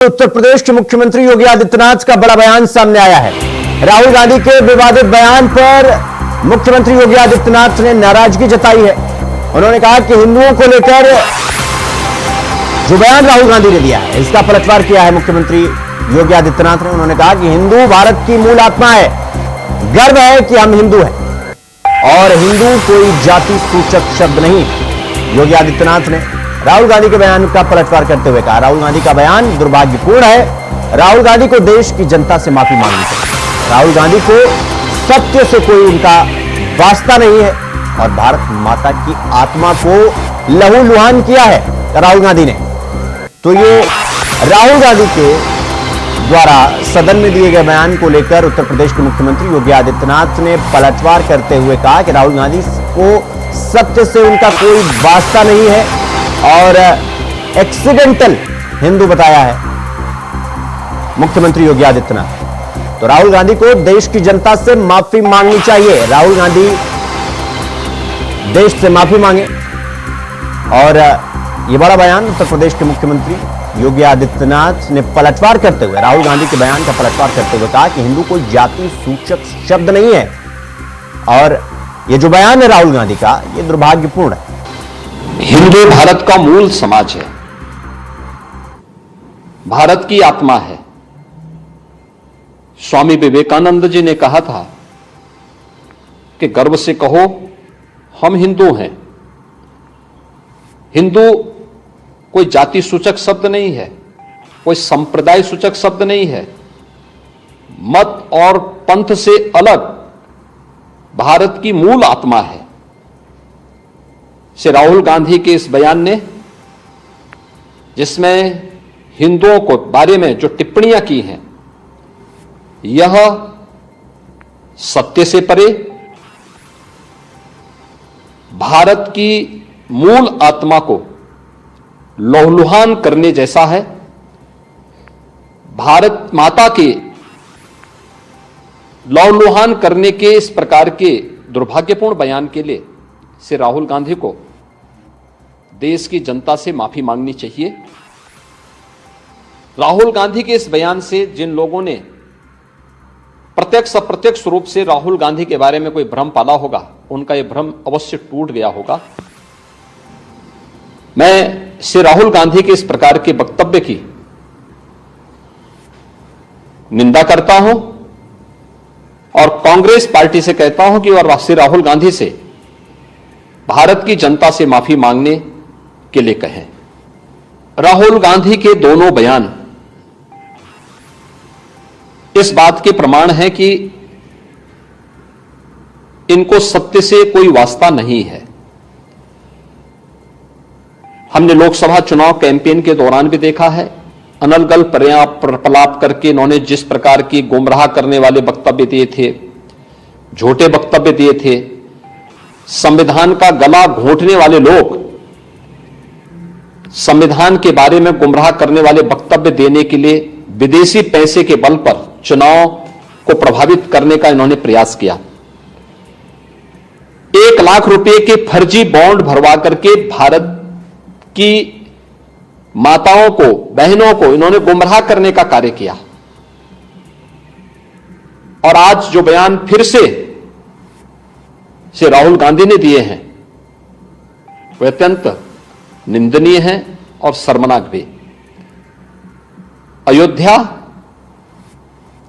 उत्तर प्रदेश के मुख्यमंत्री योगी आदित्यनाथ का बड़ा बयान सामने आया है। राहुल गांधी के विवादित बयान पर मुख्यमंत्री योगी आदित्यनाथ ने नाराजगी जताई है। उन्होंने कहा कि हिंदुओं को लेकर जो बयान राहुल गांधी ने दिया है, इसका पलटवार किया है मुख्यमंत्री योगी आदित्यनाथ ने। उन्होंने कहा कि हिंदू भारत की मूल आत्मा है, गर्व है कि हम हिंदू हैं और हिंदू कोई जाति सूचक शब्द नहीं। योगी आदित्यनाथ ने राहुल गांधी के बयान का पलटवार करते हुए कहा, राहुल गांधी का बयान दुर्भाग्यपूर्ण है। राहुल गांधी को देश की जनता से माफी मांगनी चाहिए। राहुल गांधी को सत्य से कोई उनका वास्ता नहीं है और भारत माता की आत्मा को लहूलुहान किया है राहुल गांधी ने। तो ये राहुल गांधी के द्वारा सदन में दिए गए बयान को लेकर उत्तर प्रदेश के मुख्यमंत्री योगी आदित्यनाथ ने पलटवार करते हुए कहा कि राहुल गांधी को सत्य से उनका कोई वास्ता नहीं है और एक्सीडेंटल हिंदू बताया है मुख्यमंत्री योगी आदित्यनाथ। तो राहुल गांधी को देश की जनता से माफी मांगनी चाहिए। राहुल गांधी देश से माफी मांगे। और यह बड़ा बयान उत्तर प्रदेश के मुख्यमंत्री योगी आदित्यनाथ ने पलटवार करते हुए, राहुल गांधी के बयान का पलटवार करते हुए कहा कि हिंदू कोई जाति सूचक शब्द नहीं है और यह जो बयान है राहुल गांधी का, यह दुर्भाग्यपूर्ण है। हिंदू भारत का मूल समाज है, भारत की आत्मा है। स्वामी विवेकानंद जी ने कहा था कि गर्व से कहो हम हिंदू हैं। हिंदू कोई जाति सूचक शब्द नहीं है, कोई संप्रदाय सूचक शब्द नहीं है। मत और पंथ से अलग भारत की मूल आत्मा है। श्री राहुल गांधी के इस बयान ने, जिसमें हिंदुओं को बारे में जो टिप्पणियां की हैं, यह सत्य से परे भारत की मूल आत्मा को लहूलुहान करने जैसा है। भारत माता के लहूलुहान करने के इस प्रकार के दुर्भाग्यपूर्ण बयान के लिए श्री राहुल गांधी को देश की जनता से माफी मांगनी चाहिए। राहुल गांधी के इस बयान से जिन लोगों ने प्रत्यक्ष अप्रत्यक्ष रूप से राहुल गांधी के बारे में कोई भ्रम पाला होगा, उनका यह भ्रम अवश्य टूट गया होगा। मैं श्री राहुल गांधी के इस प्रकार के वक्तव्य की निंदा करता हूं और कांग्रेस पार्टी से कहता हूं कि वह श्री राहुल गांधी से भारत की जनता से माफी मांगने के लिए कहें। राहुल गांधी के दोनों बयान इस बात के प्रमाण है कि इनको सत्य से कोई वास्ता नहीं है। हमने लोकसभा चुनाव कैंपेन के दौरान भी देखा है, अनर्गल प्रलाप करके इन्होंने जिस प्रकार की गुमराह करने वाले वक्तव्य दिए थे, झूठे वक्तव्य दिए थे। संविधान का गला घोंटने वाले लोग संविधान के बारे में गुमराह करने वाले वक्तव्य देने के लिए विदेशी पैसे के बल पर चुनाव को प्रभावित करने का इन्होंने प्रयास किया। 1 लाख रुपए के फर्जी बॉन्ड भरवा करके भारत की माताओं को, बहनों को इन्होंने गुमराह करने का कार्य किया। और आज जो बयान फिर से राहुल गांधी ने दिए हैं, वे अत्यंत निंदनीय हैं और शर्मनाक भी। अयोध्या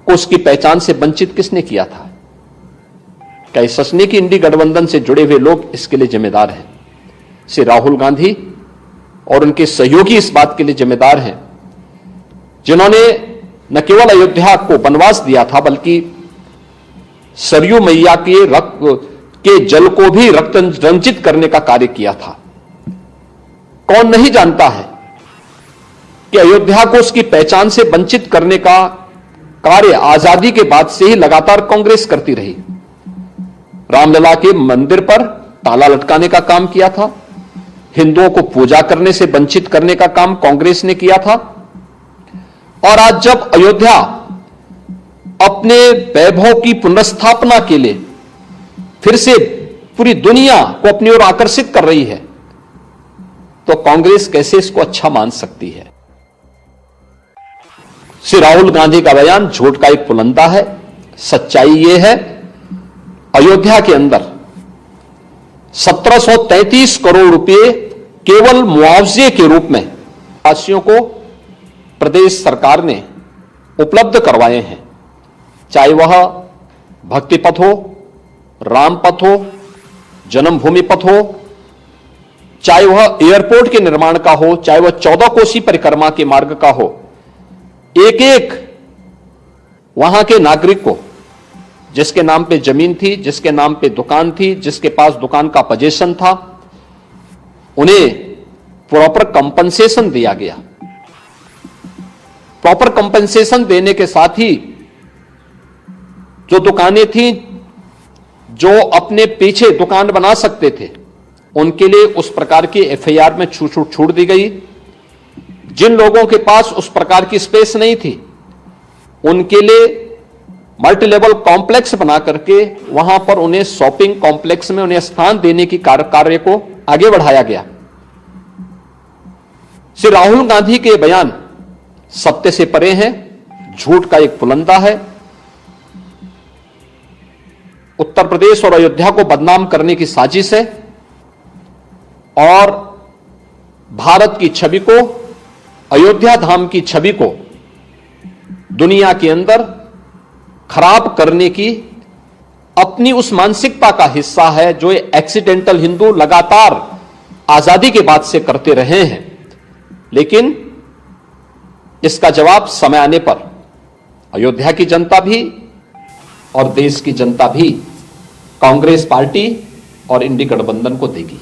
को उसकी पहचान से वंचित किसने किया था? क्या इस ससनी की इंडी गठबंधन से जुड़े हुए लोग इसके लिए जिम्मेदार हैं? श्री राहुल गांधी और उनके सहयोगी इस बात के लिए जिम्मेदार हैं, जिन्होंने न केवल अयोध्या को वनवास दिया था, बल्कि सरयू मैया के रक्त के जल को भी रक्त रंजित करने का कार्य किया था। कौन नहीं जानता है कि अयोध्या को उसकी पहचान से वंचित करने का कार्य आजादी के बाद से ही लगातार कांग्रेस करती रही। रामलला के मंदिर पर ताला लटकाने का काम किया था, हिंदुओं को पूजा करने से वंचित करने का काम कांग्रेस ने किया था। और आज जब अयोध्या अपने वैभव की पुनर्स्थापना के लिए फिर से पूरी दुनिया को अपनी ओर आकर्षित कर रही है, तो कांग्रेस कैसे इसको अच्छा मान सकती है? श्री राहुल गांधी का बयान झूठ का एक पुलंदा है। सच्चाई यह है, अयोध्या के अंदर 1733 करोड़ रुपए केवल मुआवजे के रूप में वासियों को प्रदेश सरकार ने उपलब्ध करवाए हैं, चाहे वह भक्ति पथ हो, राम पथ हो, जन्मभूमि पथ हो, चाहे वह एयरपोर्ट के निर्माण का हो, चाहे वह 14 कोसी परिक्रमा के मार्ग का हो। एक एक वहां के नागरिक को, जिसके नाम पे जमीन थी, जिसके नाम पे दुकान थी, जिसके पास दुकान का पोजीशन था, उन्हें प्रॉपर कंपनसेशन दिया गया। प्रॉपर कंपनसेशन देने के साथ ही जो दुकानें थी, जो अपने पीछे दुकान बना सकते थे, उनके लिए उस प्रकार की एफआईआर में छूट दी गई। जिन लोगों के पास उस प्रकार की स्पेस नहीं थी, उनके लिए मल्टी लेवल कॉम्प्लेक्स बना करके वहां पर उन्हें शॉपिंग कॉम्प्लेक्स में उन्हें स्थान देने की कार्य को आगे बढ़ाया गया। श्री राहुल गांधी के बयान सत्य से परे हैं, झूठ का एक पुलंदा है। उत्तर प्रदेश और अयोध्या को बदनाम करने की साजिश है और भारत की छवि को, अयोध्या धाम की छवि को दुनिया के अंदर खराब करने की अपनी उस मानसिकता का हिस्सा है जो एक्सीडेंटल हिंदू लगातार आजादी के बाद से करते रहे हैं। लेकिन इसका जवाब समय आने पर अयोध्या की जनता भी और देश की जनता भी कांग्रेस पार्टी और इंडी गठबंधन को देगी।